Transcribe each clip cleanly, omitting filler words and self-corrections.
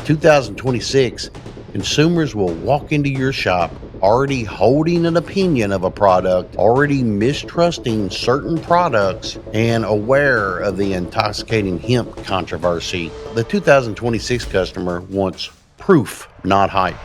2026, consumers will walk into your shop already holding an opinion of a product, already mistrusting certain products, and aware of the intoxicating hemp controversy. The 2026 customer wants proof, not hype.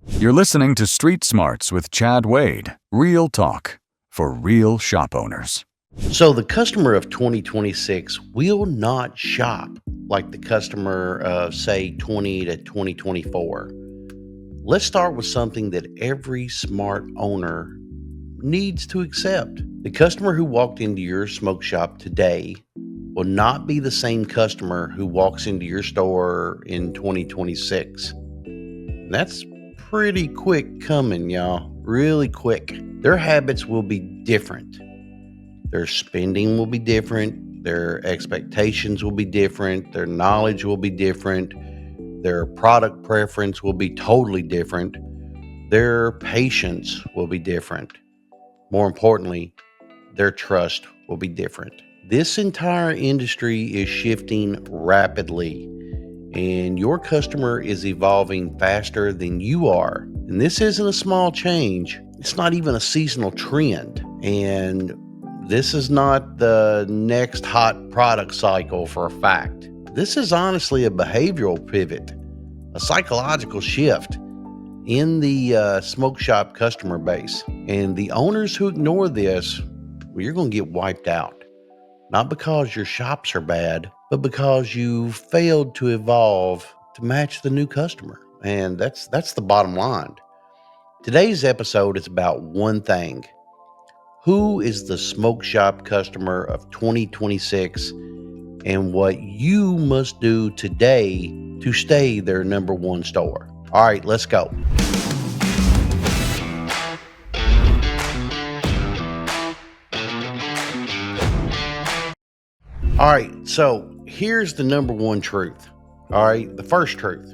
You're listening to Street Smarts with Chad Wade. Real talk for real shop owners. So the customer of 2026 will not shop like the customer of, say, 20 to 2024. Let's start with something that every smart owner needs to accept. The customer who walked into your smoke shop today will not be the same customer who walks into your store in 2026. That's pretty quick coming, y'all. Really quick. Their habits will be different. Their spending will be different. Their expectations will be different. Their knowledge will be different. Their product preference will be totally different. Their patience will be different. More importantly, their trust will be different. This entire industry is shifting rapidly, and your customer is evolving faster than you are. And this isn't a small change. It's not even a seasonal trend. And this is not the next hot product cycle for a fact. This is honestly a behavioral pivot, a psychological shift in the smoke shop customer base. And the owners who ignore this, well, you're going to get wiped out. Not because your shops are bad, but because you failed to evolve to match the new customer. And that's the bottom line. Today's episode is about one thing. Who is the smoke shop customer of 2026 and what you must do today to stay their number one store? All right, let's go. All right, so here's the number one truth. All right, the first truth.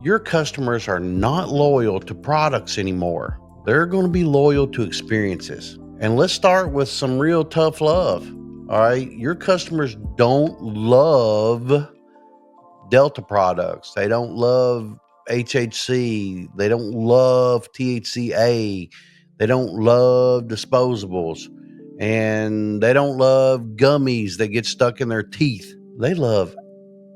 Your customers are not loyal to products anymore. They're going to be loyal to experiences. And let's start with some real tough love. All right, your customers don't love Delta products. They don't love HHC. They don't love THCA. They don't love disposables. And they don't love gummies that get stuck in their teeth. They love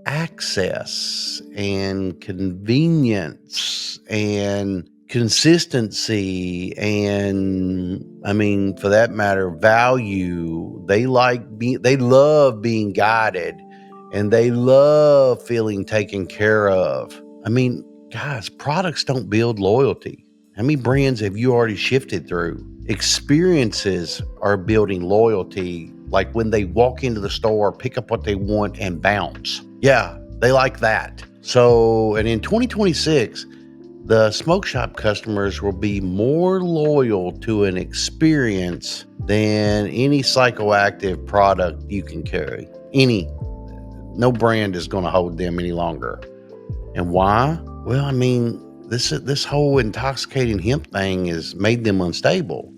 access and convenience and consistency and, for that matter, value. They love being guided, and they love feeling taken care of. Guys, products don't build loyalty. How many brands have you already shifted through? Experiences are building loyalty, like when they walk into the store, pick up what they want, and bounce. Yeah, they like that. So, and in 2026, the smoke shop customers will be more loyal to an experience than any psychoactive product you can carry. No brand is going to hold them any longer. And why? Well, this whole intoxicating hemp thing has made them unstable.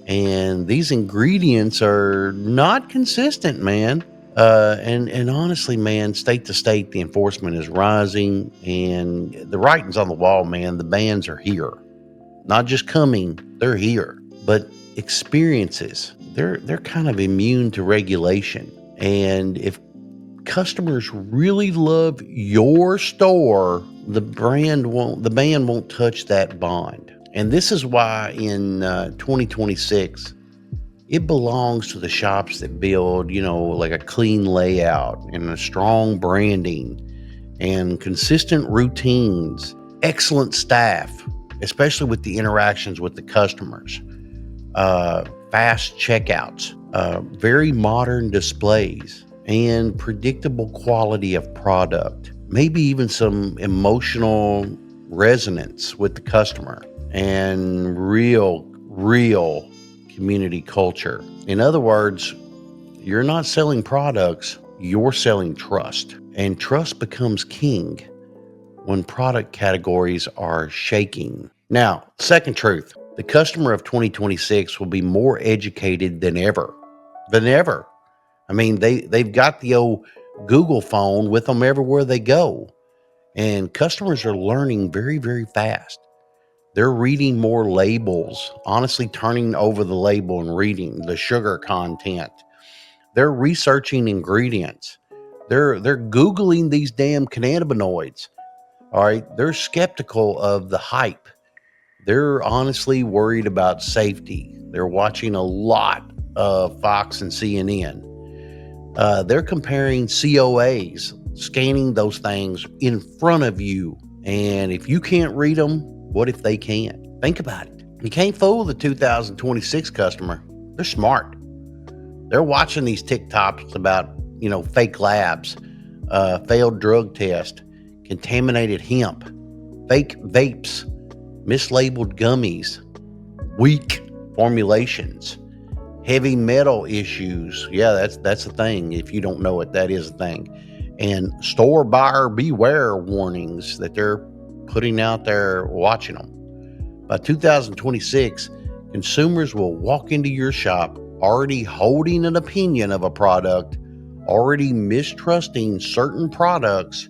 And these ingredients are not consistent, man. And honestly, man, state to state, the enforcement is rising, and the writing's on the wall, man. The bans are here. Not just coming, they're here. But experiences, they're kind of immune to regulation. And if customers really love your store, the ban won't touch that bond. And this is why in 2026, it belongs to the shops that build, like a clean layout and a strong branding and consistent routines, excellent staff, especially with the interactions with the customers, fast checkouts, very modern displays, and predictable quality of product, maybe even some emotional resonance with the customer, and real community culture. In other words, you're not selling products, you're selling trust. And trust becomes king when product categories are shaking. Now, second truth, the customer of 2026 will be more educated than ever. They've got the old Google phone with them everywhere they go. And customers are learning very, very fast. They're reading more labels, honestly turning over the label and reading the sugar content. They're researching ingredients. They're Googling these damn cannabinoids. All right. They're skeptical of the hype. They're honestly worried about safety. They're watching a lot of Fox and CNN. They're comparing COAs, scanning those things in front of you. And if you can't read them, what if they can? Think about it. You can't fool the 2026 customer. They're smart. They're watching these TikToks about, fake labs, failed drug test, contaminated hemp, fake vapes, mislabeled gummies, weak formulations, heavy metal issues. Yeah, that's a thing. If you don't know it, that is a thing. And store buyer beware warnings that they're putting out there, watching them. By 2026, consumers will walk into your shop already holding an opinion of a product, already mistrusting certain products,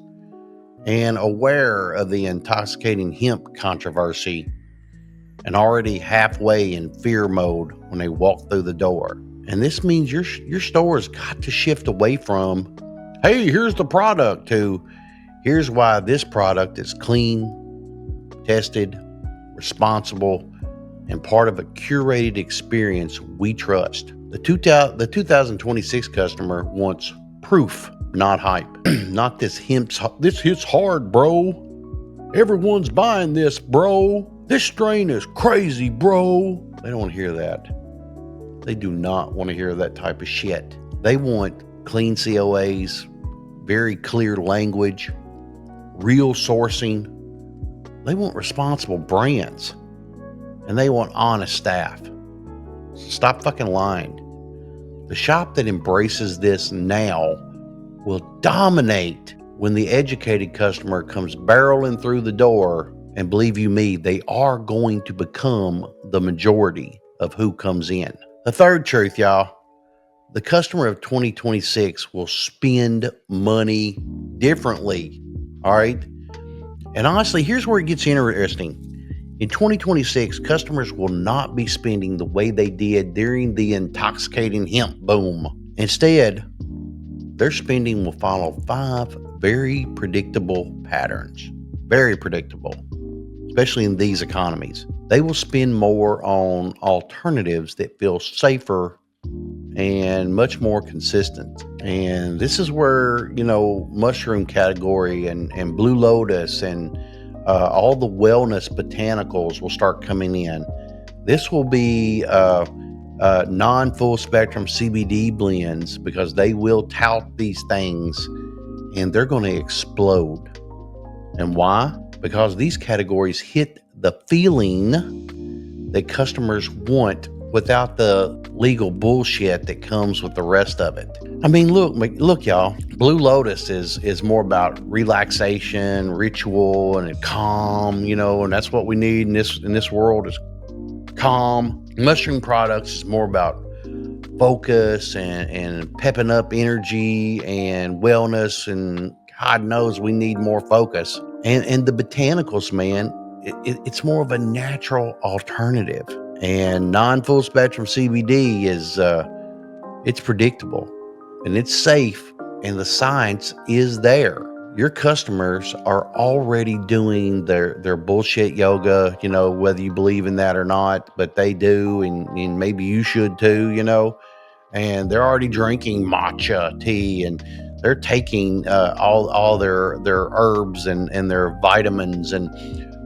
and aware of the intoxicating hemp controversy, and already halfway in fear mode when they walk through the door. And this means your store has got to shift away from, hey, here's the product, to here's why this product is clean, tested, responsible, and part of a curated experience we trust. The 2026 customer wants proof, not hype. Not this hits hard, bro. Everyone's buying this, bro. This strain is crazy, bro. They don't want to hear that. They do not want to hear that type of shit. They want clean COAs, very clear language, real sourcing. They want responsible brands. And they want honest staff. Stop fucking lying. The shop that embraces this now will dominate when the educated customer comes barreling through the door. And believe you me, they are going to become the majority of who comes in. The third truth, y'all, the customer of 2026 will spend money differently. All right. And honestly, here's where it gets interesting. In 2026, customers will not be spending the way they did during the intoxicating hemp boom. Instead, their spending will follow 5 very predictable patterns. Very predictable, especially in these economies. They will spend more on alternatives that feel safer and much more consistent. And this is where, mushroom category and Blue Lotus and all the wellness botanicals will start coming in. This will be non-full spectrum CBD blends, because they will tout these things and they're going to explode. And why? Because these categories hit the feeling that customers want without the legal bullshit that comes with the rest of it. I mean, look, y'all. Blue Lotus is more about relaxation, ritual, and calm, and that's what we need in this world is calm. Mushroom products is more about focus and pepping up energy and wellness, and God knows we need more focus. And the botanicals, man, it's more of a natural alternative. And non-full spectrum CBD is it's predictable and it's safe, and the science is there. Your customers are already doing their bullshit yoga, whether you believe in that or not, but they do, and maybe you should too, and they're already drinking matcha tea, and they're taking all their herbs and their vitamins. And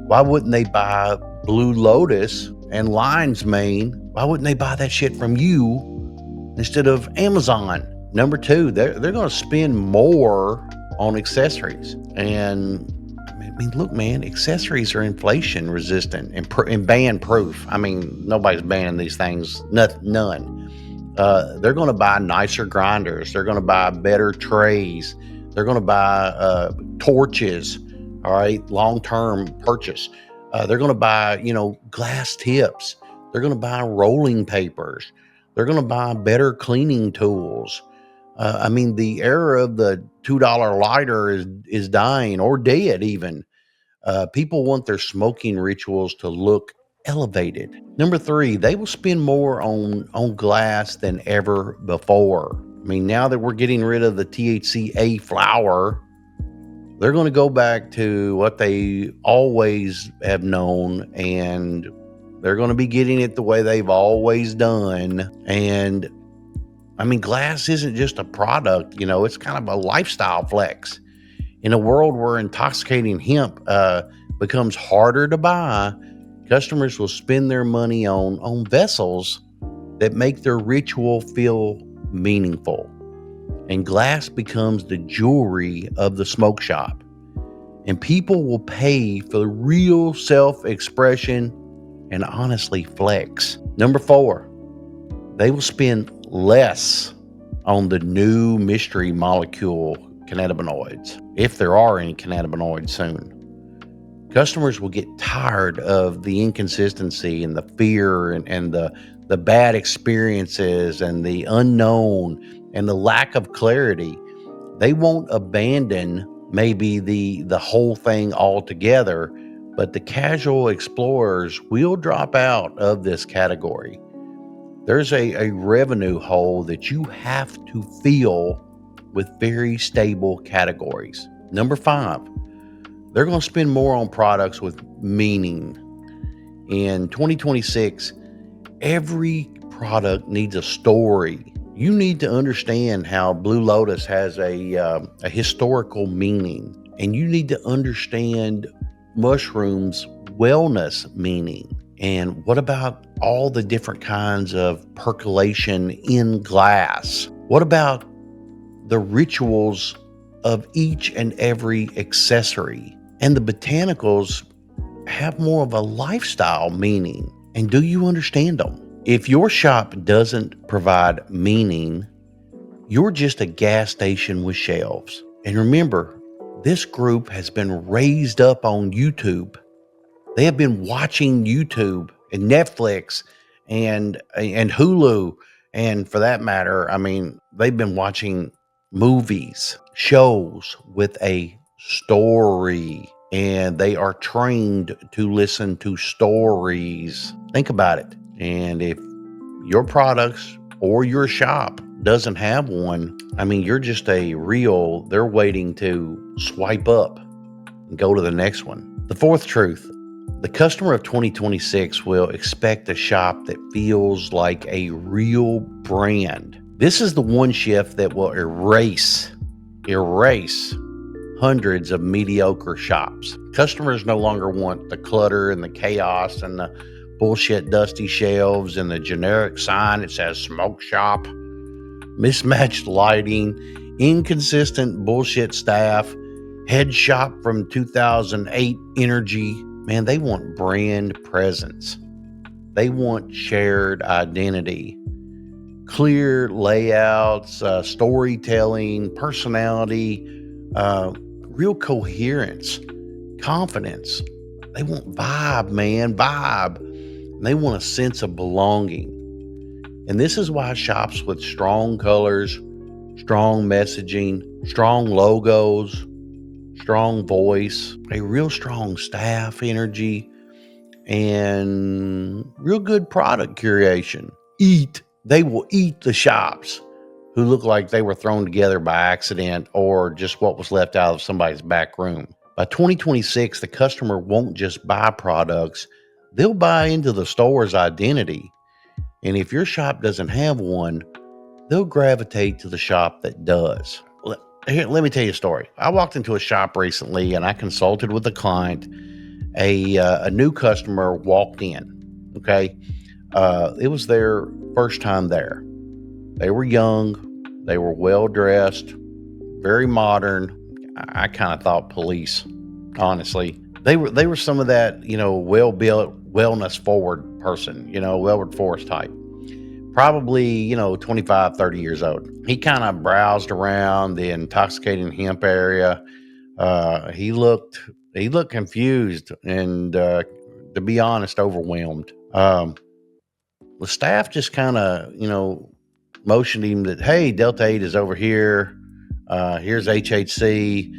why wouldn't they buy Blue Lotus and lion's mane? Why wouldn't they buy that shit from you instead of Amazon? Number 2, they're going to spend more on accessories. And I mean, look, man, accessories are inflation resistant and ban proof. I mean, nobody's banning these things. None. They're going to buy nicer grinders. They're going to buy better trays. They're going to buy torches. All right, long-term purchase. They're going to buy, glass tips. They're going to buy rolling papers. They're going to buy better cleaning tools. I mean, the era of the $2 lighter is dying or dead even. People want their smoking rituals to look elevated. Number three, they will spend more on glass than ever before. I mean, now that we're getting rid of the THCA flower, they're going to go back to what they always have known, and they're going to be getting it the way they've always done. And I mean, glass isn't just a product, it's kind of a lifestyle flex. In a world where intoxicating hemp becomes harder to buy, customers will spend their money on vessels that make their ritual feel meaningful. And glass becomes the jewelry of the smoke shop. And people will pay for the real self expression and honestly flex. Number four, they will spend less on the new mystery molecule cannabinoids, if there are any cannabinoids soon. Customers will get tired of the inconsistency and the fear and the bad experiences and the unknown and the lack of clarity. They won't abandon maybe the whole thing altogether, but the casual explorers will drop out of this category. There's a revenue hole that you have to fill with very stable categories. Number five, they're going to spend more on products with meaning. In 2026, every product needs a story. You need to understand how Blue Lotus has a historical meaning, and you need to understand mushrooms' wellness meaning. And what about all the different kinds of percolation in glass? What about the rituals of each and every accessory? And the botanicals have more of a lifestyle meaning. And do you understand them? If your shop doesn't provide meaning, you're just a gas station with shelves. And remember, this group has been raised up on YouTube. They have been watching YouTube and Netflix and Hulu, and for that matter, I mean, they've been watching movies, shows with a story, and they are trained to listen to stories. Think about it. And if your products or your shop doesn't have one, I mean, you're just they're waiting to swipe up and go to the next one. The fourth truth, the customer of 2026 will expect a shop that feels like a real brand. This is the one shift that will erase hundreds of mediocre shops. Customers no longer want the clutter and the chaos and the bullshit dusty shelves and the generic sign that says smoke shop, mismatched lighting, inconsistent bullshit staff, head shop from 2008 energy. Man, they want brand presence. They want shared identity, clear layouts, storytelling, personality, real coherence, confidence. They want vibe, man, vibe. And they want a sense of belonging. And this is why shops with strong colors, strong messaging, strong logos, strong voice, a real strong staff energy, and real good product curation. They will eat the shops who look like they were thrown together by accident or just what was left out of somebody's back room. By 2026, the customer won't just buy products, they'll buy into the store's identity. And if your shop doesn't have one, they'll gravitate to the shop that does. Here, let me tell you a story. I walked into a shop recently and I consulted with a client. A new customer walked in. Okay. It was their first time there. They were young, they were well dressed, very modern. I kind of thought police, honestly. They were some of that, well built, wellness forward person, Wilbur Forrest type. Probably, 25, 30 years old. He kind of browsed around the intoxicating hemp area. He looked confused and, to be honest, overwhelmed. The staff just kind of, motioned him that, hey, Delta 8 is over here. Here's HHC.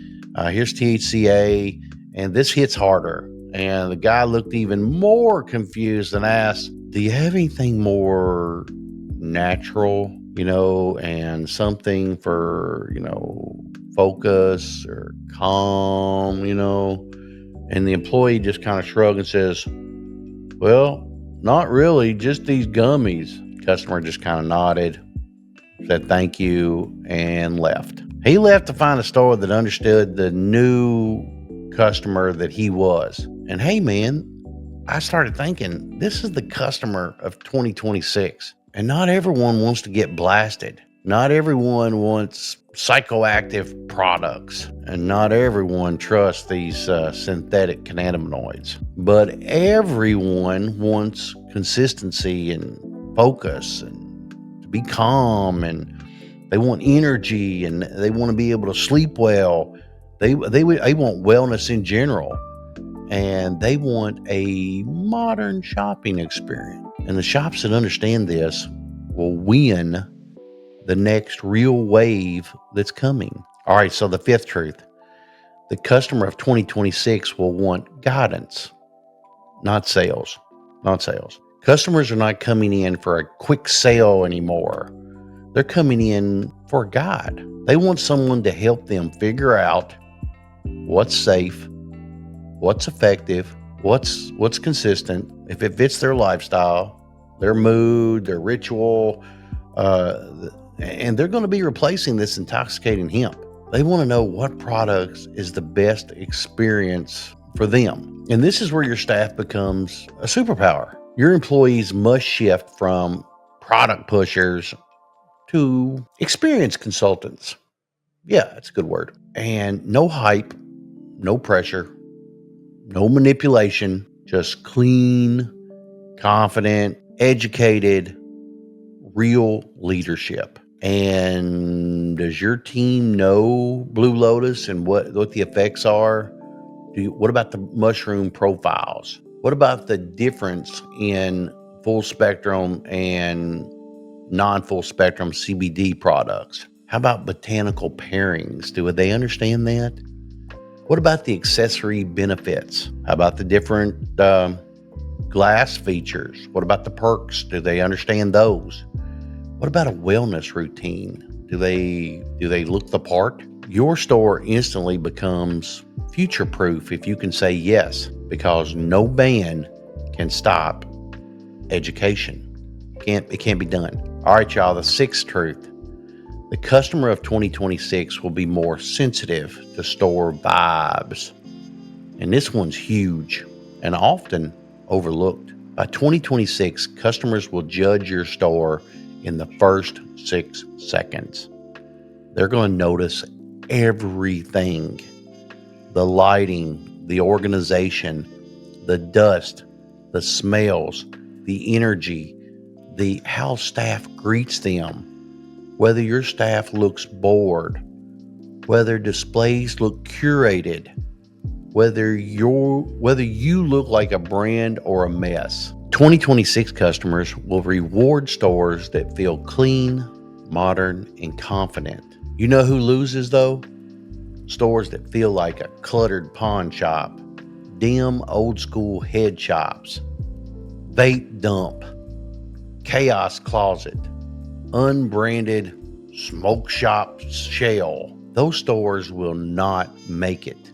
Here's THCA. And this hits harder. And the guy looked even more confused and asked, do you have anything more natural, and something for, focus or calm, And the employee just kind of shrugged and says, well, not really, just these gummies. Customer just kind of nodded, said thank you, and left. He left to find a store that understood the new customer that he was. And hey, man, I started thinking, this is the customer of 2026. And not everyone wants to get blasted. Not everyone wants psychoactive products. And not everyone trusts these synthetic cannabinoids. But everyone wants consistency and focus and to be calm, and they want energy, and they want to be able to sleep well. They want wellness in general. And they want a modern shopping experience. And the shops that understand this will win the next real wave that's coming. All right, so the fifth truth. The customer of 2026 will want guidance, not sales. Not sales. Customers are not coming in for a quick sale anymore. They're coming in for a guide. They want someone to help them figure out what's safe, what's effective, what's consistent, if it fits their lifestyle, their mood, their ritual, and they're going to be replacing this intoxicating hemp. They want to know what products is the best experience for them. And this is where your staff becomes a superpower. Your employees must shift from product pushers to experience consultants. Yeah, that's a good word. And no hype, no pressure, no manipulation, just clean, confident, educated, real leadership. And does your team know Blue Lotus and what the effects are? What about the mushroom profiles? What about the difference in full spectrum and non-full spectrum CBD products? How about botanical pairings? Do they understand that? What about the accessory benefits? How about the different glass features? What about the perks? Do they understand those? What about a wellness routine? Do they look the part? Your store instantly becomes future-proof if you can say yes, because no ban can stop education. It can't be done. All right, y'all, the sixth truth. The customer of 2026 will be more sensitive to store vibes. And this one's huge and often overlooked. By 2026, customers will judge your store in the first 6 seconds. They're going to notice everything: the lighting, the organization, the dust, the smells, the energy, how staff greets them, whether your staff looks bored, whether displays look curated, whether you look like a brand or a mess. 2026 customers will reward stores that feel clean, modern, and confident. You know who loses though? Stores that feel like a cluttered pawn shop, dim old school head shops, vape dump, chaos closet, unbranded smoke shop shell. Those stores will not make it.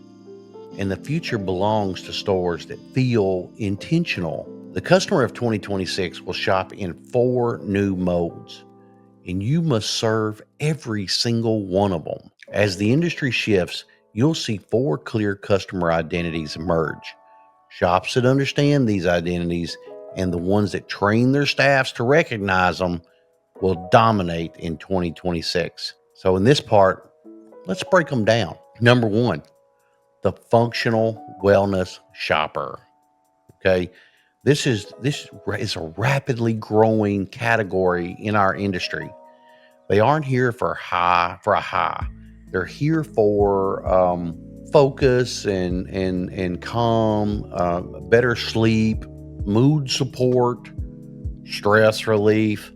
And the future belongs to stores that feel intentional. The customer of 2026 will shop in 4 new modes, and you must serve every single one of them. As the industry shifts, you'll see 4 clear customer identities emerge. Shops that understand these identities and the ones that train their staffs to recognize them will dominate in 2026. So in this part, let's break them down. Number 1, the functional wellness shopper. Okay. This is a rapidly growing category in our industry. They aren't here for a high. They're here for focus and calm, better sleep, mood support, stress relief,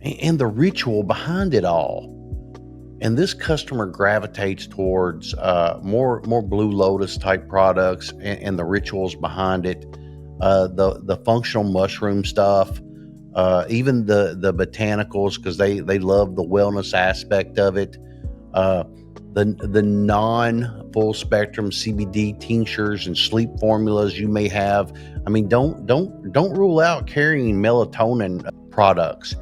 and the ritual behind it all. And this customer gravitates towards more Blue Lotus type products and the rituals behind it, the functional mushroom stuff, even the botanicals, because they love the wellness aspect of it. Uh, the non full spectrum CBD tinctures and sleep formulas you may have. I mean, don't rule out carrying melatonin products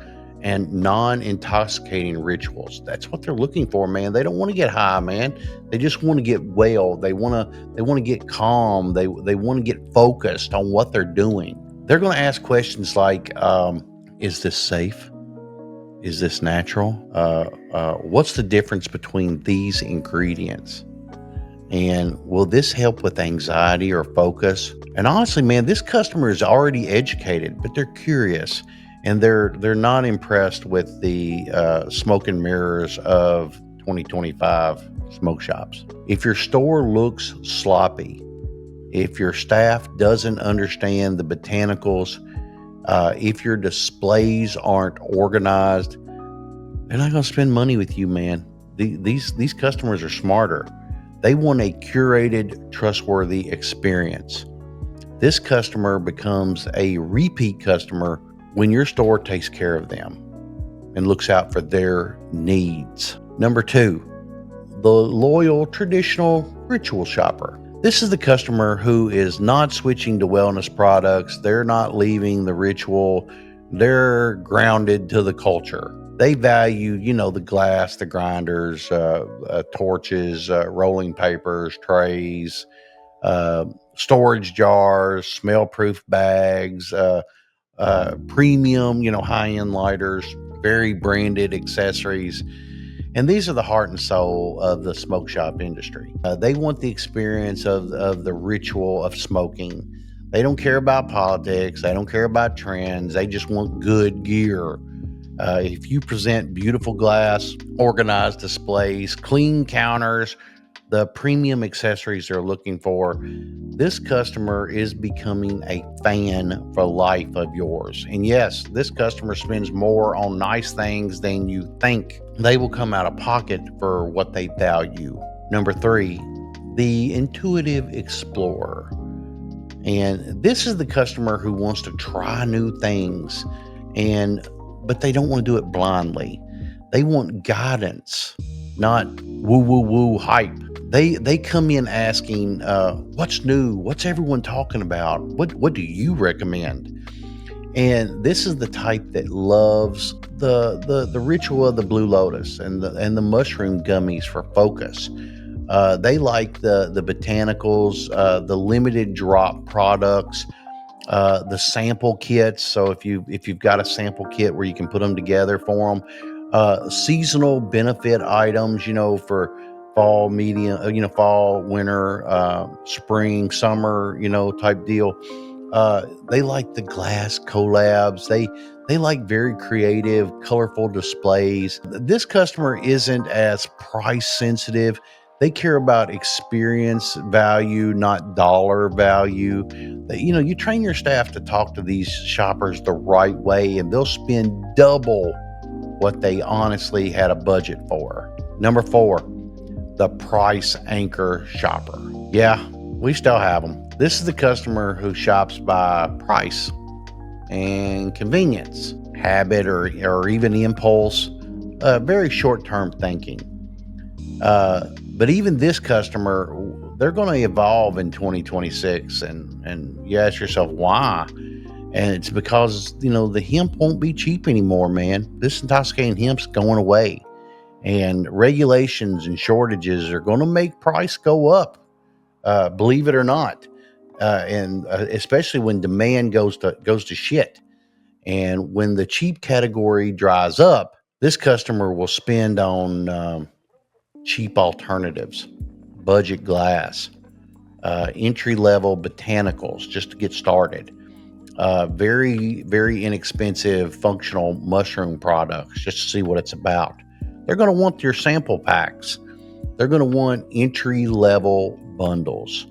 and non-intoxicating rituals. That's what they're looking for, man. They don't want to get high, man. They just want to get well. They want to get calm. They want to get focused on what they're doing. They're going to ask questions like, is this safe? Is this natural? What's the difference between these ingredients? And will this help with anxiety or focus? And honestly, man, this customer is already educated, but they're curious, and they're not impressed with the smoke and mirrors of 2025 smoke shops. If your store looks sloppy, if your staff doesn't understand the botanicals, if your displays aren't organized, they're not going to spend money with you, man. These customers are smarter. They want a curated, trustworthy experience. This customer becomes a repeat customer when your store takes care of them and looks out for their needs. Number 2, the loyal, traditional ritual shopper. This is the customer who is not switching to wellness products. They're not leaving the ritual. They're grounded to the culture. They value, the glass, the grinders, torches, rolling papers, trays, storage jars, smell-proof bags, premium, high-end lighters, very branded accessories. And these are the heart and soul of the smoke shop industry. They want the experience of the ritual of smoking. They don't care about politics. They don't care about trends. They just want good gear. If you present beautiful glass, organized displays, clean counters, the premium accessories they're looking for, this customer is becoming a fan for life of yours. And yes, this customer spends more on nice things than you think. They will come out of pocket for what they value. Number 3, the intuitive explorer. And this is the customer who wants to try new things, but they don't want to do it blindly. They want guidance, not woo hype. They come in asking, what's new? What's everyone talking about? What do you recommend? And this is the type that loves the ritual of the Blue Lotus and the mushroom gummies for focus. They like the botanicals, the limited drop products, the sample kits. So if you've got a sample kit where you can put them together for them, seasonal benefit items, for fall, fall, winter, spring, summer, type deal. They like the glass collabs. They like very creative, colorful displays. This customer isn't as price sensitive. They care about experience value, not dollar value. You train your staff to talk to these shoppers the right way, and they'll spend double what they honestly had a budget for. Number 4, the price anchor shopper. Yeah, we still have them. This is the customer who shops by price and convenience, habit, or even impulse, very short-term thinking. But even this customer, they're going to evolve in 2026, and you ask yourself why. And it's because, the hemp won't be cheap anymore, man. This intoxicating hemp's going away. And regulations and shortages are going to make price go up, believe it or not. And especially when demand goes to shit. And when the cheap category dries up, this customer will spend on cheap alternatives, budget glass, entry-level botanicals just to get started. Very, very inexpensive functional mushroom products just to see what it's about. They're going to want your sample packs. They're going to want entry-level bundles.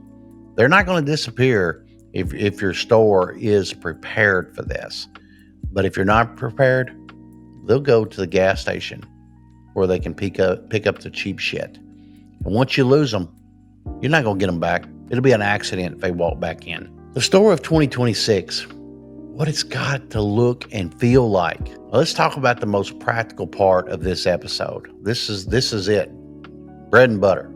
They're not going to disappear if your store is prepared for this. But if you're not prepared, they'll go to the gas station where they can pick up the cheap shit. And once you lose them, you're not going to get them back. It'll be an accident if they walk back in. The store of 2026, what it's got to look and feel like. Well, let's talk about the most practical part of this episode. This is it. Bread and butter.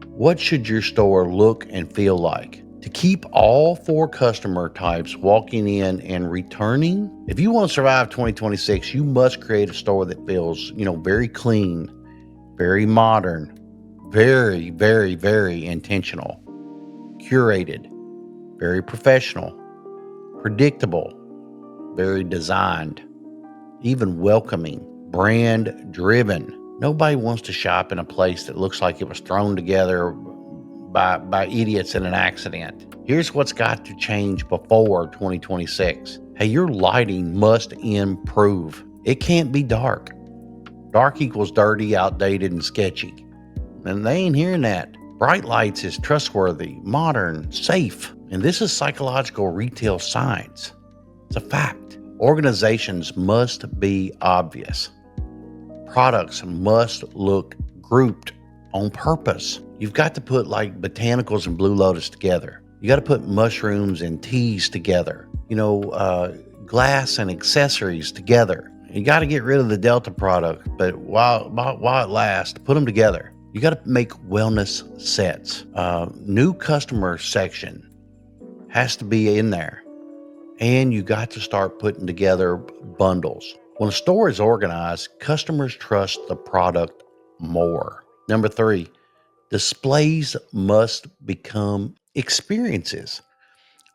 What should your store look and feel like? To keep all 4 customer types walking in and returning, if you want to survive 2026, you must create a store that feels, very clean, very modern, very, very, very intentional, curated, very professional, predictable, very designed, even welcoming, brand driven. Nobody wants to shop in a place that looks like it was thrown together by idiots in an accident. Here's what's got to change before 2026. Hey, your lighting must improve. It can't be dark. Dark equals dirty, outdated, and sketchy. And they ain't hearing that. Bright lights is trustworthy, modern, safe. And this is psychological retail science. It's a fact. Organizations must be obvious. Products must look grouped on purpose. You've got to put like Botanicals and Blue Lotus together. You got to put mushrooms and teas together. Glass and accessories together. You got to get rid of the Delta product, but while it lasts, put them together. You got to make wellness sets. New customer section has to be in there. And you got to start putting together bundles. When a store is organized, customers trust the product more. Number 3, displays must become experiences.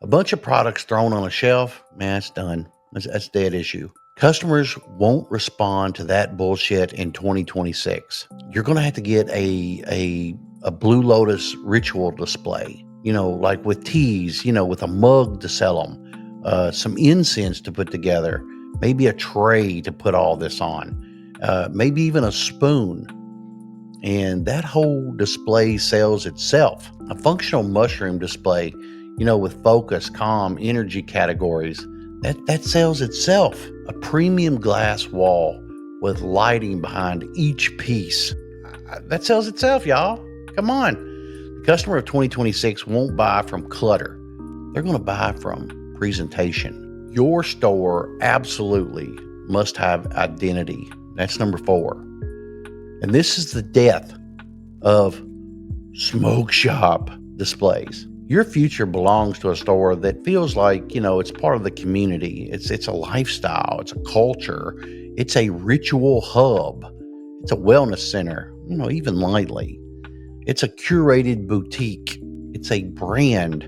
A bunch of products thrown on a shelf, man, it's done. That's a dead issue. Customers won't respond to that bullshit in 2026. You're going to have to get a Blue Lotus ritual display, like with teas, with a mug to sell them, some incense to put together, maybe a tray to put all this on, maybe even a spoon. And that whole display sells itself. A functional mushroom display, with focus, calm, energy categories, that sells itself. A premium glass wall with lighting behind each piece, that sells itself, y'all. Come on. The customer of 2026 won't buy from clutter. They're going to buy from presentation. Your store absolutely must have identity. That's number 4. And this is the death of smoke shop displays. Your future belongs to a store that feels like, it's part of the community. It's a lifestyle. It's a culture. It's a ritual hub. It's a wellness center, even lightly. It's a curated boutique. It's a brand.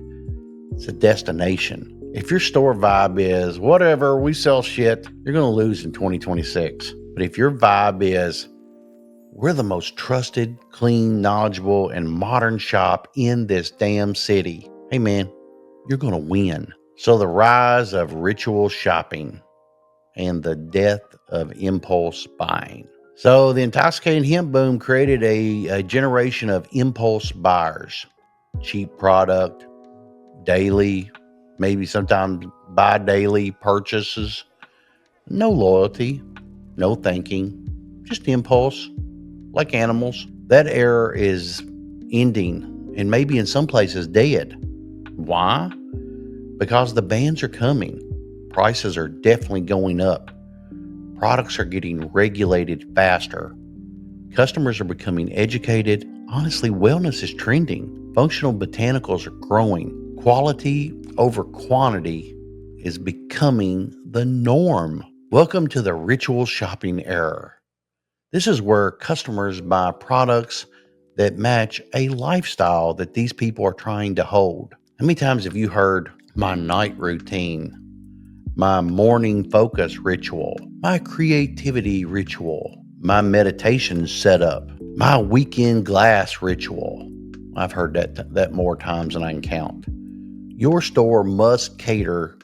It's a destination. If your store vibe is whatever, we sell shit, you're going to lose in 2026. But if your vibe is we're the most trusted, clean, knowledgeable, and modern shop in this damn city, hey man, you're going to win. So the rise of ritual shopping and the death of impulse buying. So the intoxicating hemp boom created a generation of impulse buyers. Cheap product, daily, maybe sometimes bi-daily purchases. No loyalty, no thinking, just impulse. Like animals. That era is ending and maybe in some places dead. Why? Because the bans are coming. Prices are definitely going up. Products are getting regulated faster. Customers are becoming educated. Honestly, wellness is trending. Functional botanicals are growing. Quality over quantity is becoming the norm. Welcome to the ritual shopping era. This is where customers buy products that match a lifestyle that these people are trying to hold. How many times have you heard my night routine, my morning focus ritual, my creativity ritual, my meditation setup, my weekend glass ritual? I've heard that more times than I can count. Your store must cater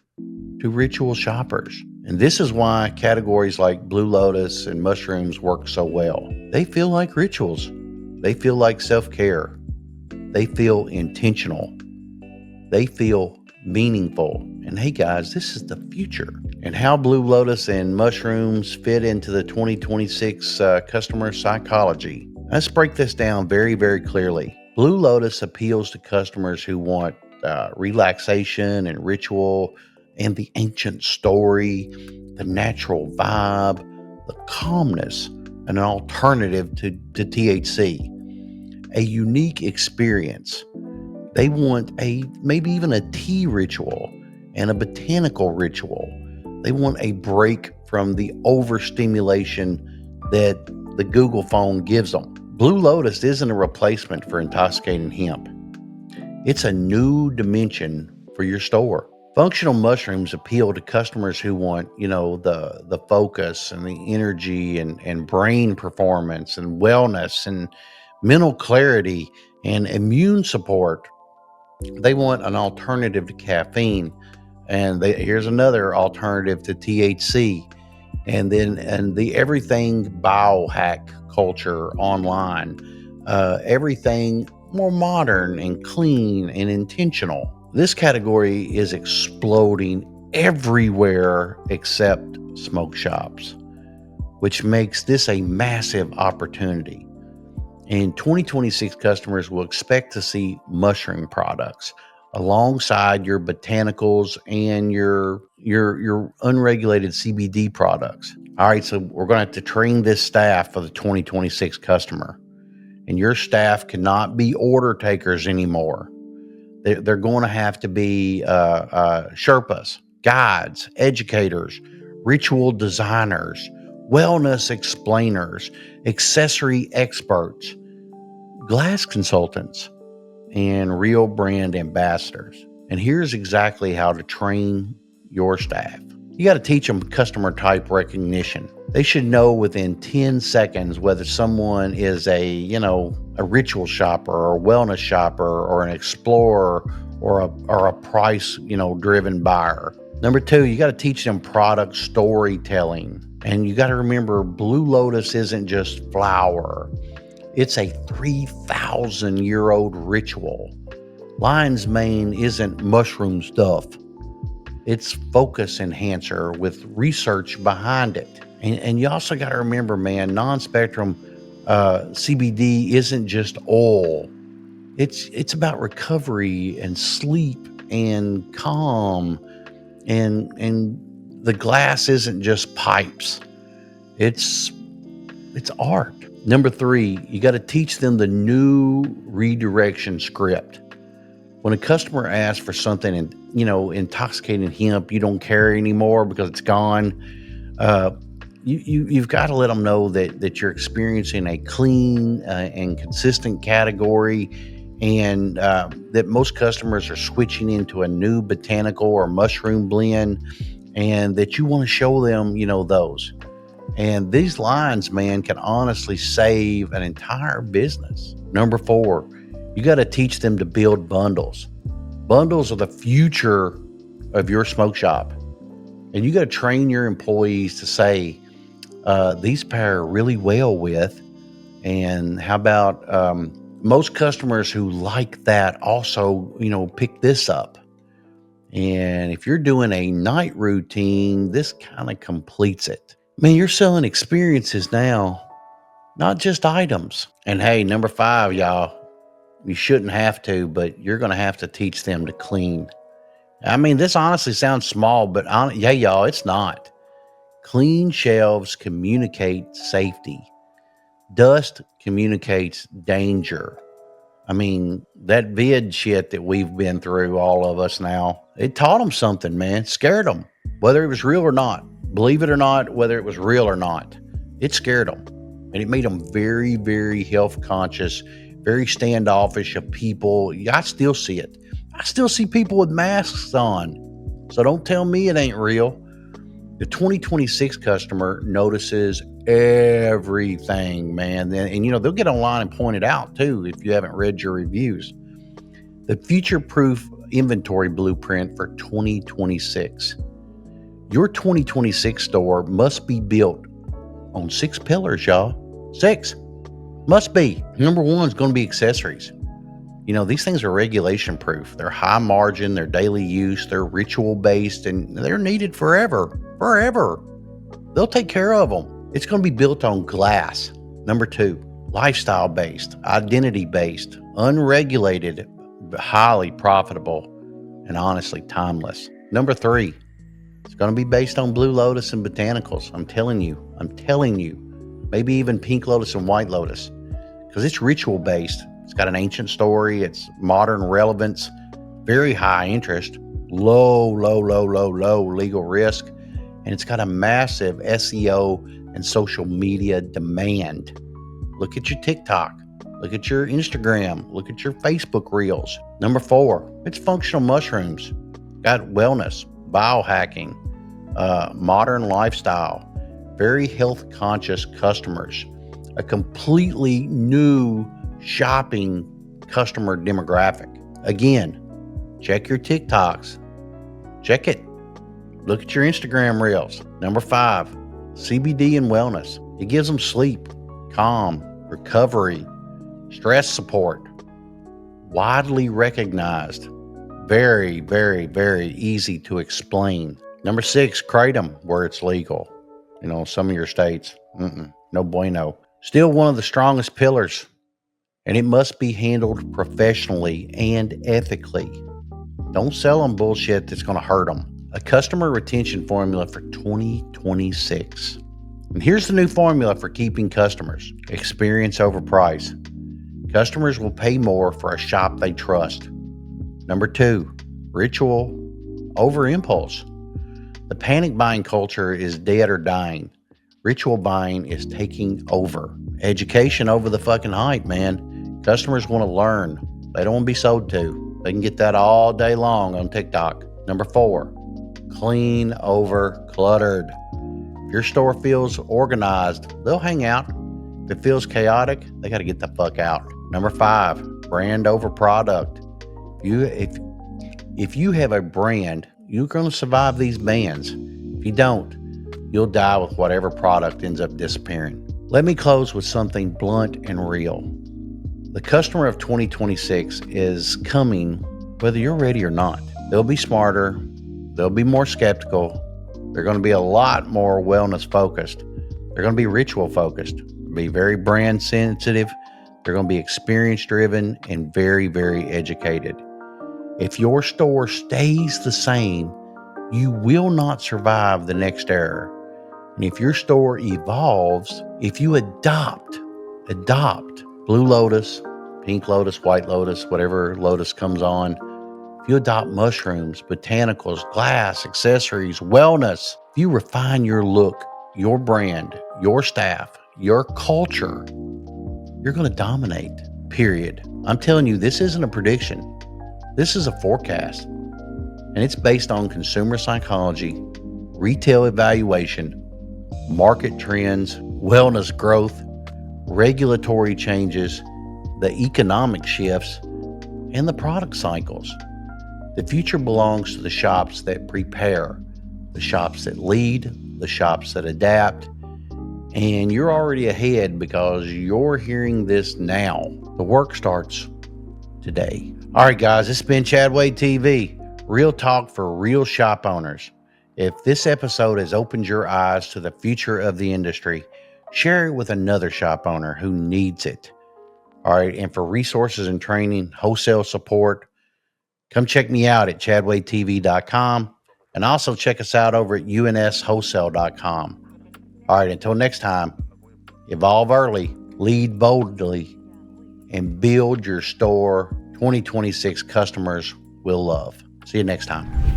to ritual shoppers. And this is why categories like Blue Lotus and mushrooms work so well. They feel like rituals. They feel like self-care. They feel intentional. They feel meaningful. And hey guys, this is the future. and how Blue Lotus and mushrooms fit into the 2026 customer psychology. Let's break this down very, very clearly. Blue Lotus appeals to customers who want relaxation and ritual and the ancient story, the natural vibe, the calmness, and an alternative to THC, a unique experience. They want maybe even a tea ritual and a botanical ritual. They want a break from the overstimulation that the Google phone gives them. Blue Lotus isn't a replacement for intoxicating hemp. It's a new dimension for your store. Functional mushrooms appeal to customers who want, the focus and the energy and brain performance and wellness and mental clarity and immune support. They want an alternative to caffeine. And here's another alternative to THC. And the everything biohack culture online, everything more modern and clean and intentional. This category is exploding everywhere except smoke shops, which makes this a massive opportunity. In 2026, customers will expect to see mushroom products alongside your botanicals and your unregulated CBD products. All right, so we're going to have to train this staff for the 2026 customer. And your staff cannot be order takers anymore. They're going to have to be Sherpas, guides, educators, ritual designers, wellness explainers, accessory experts, glass consultants, and real brand ambassadors. And here's exactly how to train your staff. You got to teach them customer type recognition. They should know within 10 seconds whether someone is a ritual shopper or a wellness shopper or an explorer or a price, driven buyer. Number 2, you got to teach them product storytelling. And you got to remember, Blue Lotus isn't just flower. It's a 3,000-year-old ritual. Lion's mane isn't mushroom stuff. It's focus enhancer with research behind it. And you also got to remember, man, non-spectrum CBD isn't just oil. It's about recovery and sleep and calm. And the glass isn't just pipes. It's art. Number 3, you got to teach them the new redirection script. When a customer asks for something intoxicating hemp you don't carry anymore because it's gone, you've got to let them know that you're experiencing a clean and consistent category, and that most customers are switching into a new botanical or mushroom blend, and that you want to show them, those. And these lines, man, can honestly save an entire business. Number 4, you got to teach them to build bundles. Bundles are the future of your smoke shop. And you got to train your employees to say, these pair really well with. And how about most customers who like that also, pick this up. And if you're doing a night routine, this kind of completes it. Man, you're selling experiences now, not just items. And hey, number 5, y'all, you shouldn't have to, but you're going to have to teach them to clean. I mean, this honestly sounds small, but yeah, y'all, it's not. Clean shelves communicate safety. Dust communicates danger. I mean, that vid shit that we've been through, all of us now, it taught them something, man. It scared them, whether it was real or not. Believe it or not, whether it was real or not, it scared them. And it made them very, very health conscious, very standoffish of people. I still see it. I still see people with masks on. So don't tell me it ain't real. The 2026 customer notices everything, man. And they'll get online and point it out too if you haven't read your reviews. The future-proof inventory blueprint for 2026. Your 2026 store must be built on 6 pillars, y'all. 6. Must be. Number 1 is going to be accessories. These things are regulation-proof. They're high margin, they're daily use, they're ritual-based, and they're needed forever. forever. They'll take care of them. It's going to be built on glass. Number 2, lifestyle based, identity based, unregulated, highly profitable, and honestly timeless. Number 3, it's going to be based on Blue Lotus and Botanicals. I'm telling you. Maybe even Pink Lotus and White Lotus, because it's ritual based. It's got an ancient story. It's modern relevance, very high interest, low legal risk, and it's got a massive SEO and social media demand. Look at your TikTok, look at your Instagram, look at your Facebook reels. Number 4, it's functional mushrooms. Got wellness, biohacking, modern lifestyle, very health conscious customers, a completely new shopping customer demographic. Again, check your TikToks, check it. Look at your Instagram reels. Number 5, CBD and wellness. It gives them sleep, calm, recovery, stress support. Widely recognized. Very, very, very easy to explain. Number 6, kratom, where it's legal. Some of your states, no bueno. Still one of the strongest pillars, and it must be handled professionally and ethically. Don't sell them bullshit that's going to hurt them. A customer retention formula for 2026. And here's the new formula for keeping customers. Experience over price. Customers will pay more for a shop they trust. Number 2, ritual over impulse. The panic buying culture is dead or dying. Ritual buying is taking over. Education over the fucking hype, man. Customers want to learn. They don't want to be sold to. They can get that all day long on TikTok. Number 4, clean over cluttered. If your store feels organized, they'll hang out. If it feels chaotic, they got to get the fuck out. Number 5, brand over product. If you have a brand, you're going to survive these bans. If you don't, you'll die with whatever product ends up disappearing. Let me close with something blunt and real. The customer of 2026 is coming whether you're ready or not. They'll be smarter. They'll be more skeptical. They're going to be a lot more wellness focused. They're going to be ritual focused. Be very brand sensitive. They're going to be experience driven and very, very educated. If your store stays the same, you will not survive the next era. And if your store evolves, if you adopt Blue Lotus, Pink Lotus, White Lotus, whatever Lotus comes on, if you adopt mushrooms, botanicals, glass, accessories, wellness, if you refine your look, your brand, your staff, your culture, you're going to dominate, period. I'm telling you, this isn't a prediction. This is a forecast, and it's based on consumer psychology, retail evaluation, market trends, wellness growth, regulatory changes, the economic shifts, and the product cycles. The future belongs to the shops that prepare, the shops that lead, the shops that adapt, and you're already ahead because you're hearing this now. The work starts today. All right, guys, it's been Chad Wade TV, real talk for real shop owners. If this episode has opened your eyes to the future of the industry, share it with another shop owner who needs it. All right, and for resources and training, wholesale support, come check me out at chadwadetv.com, and also check us out over at unswholesale.com. All right, until next time, evolve early, lead boldly, and build your store 2026 customers will love. See you next time.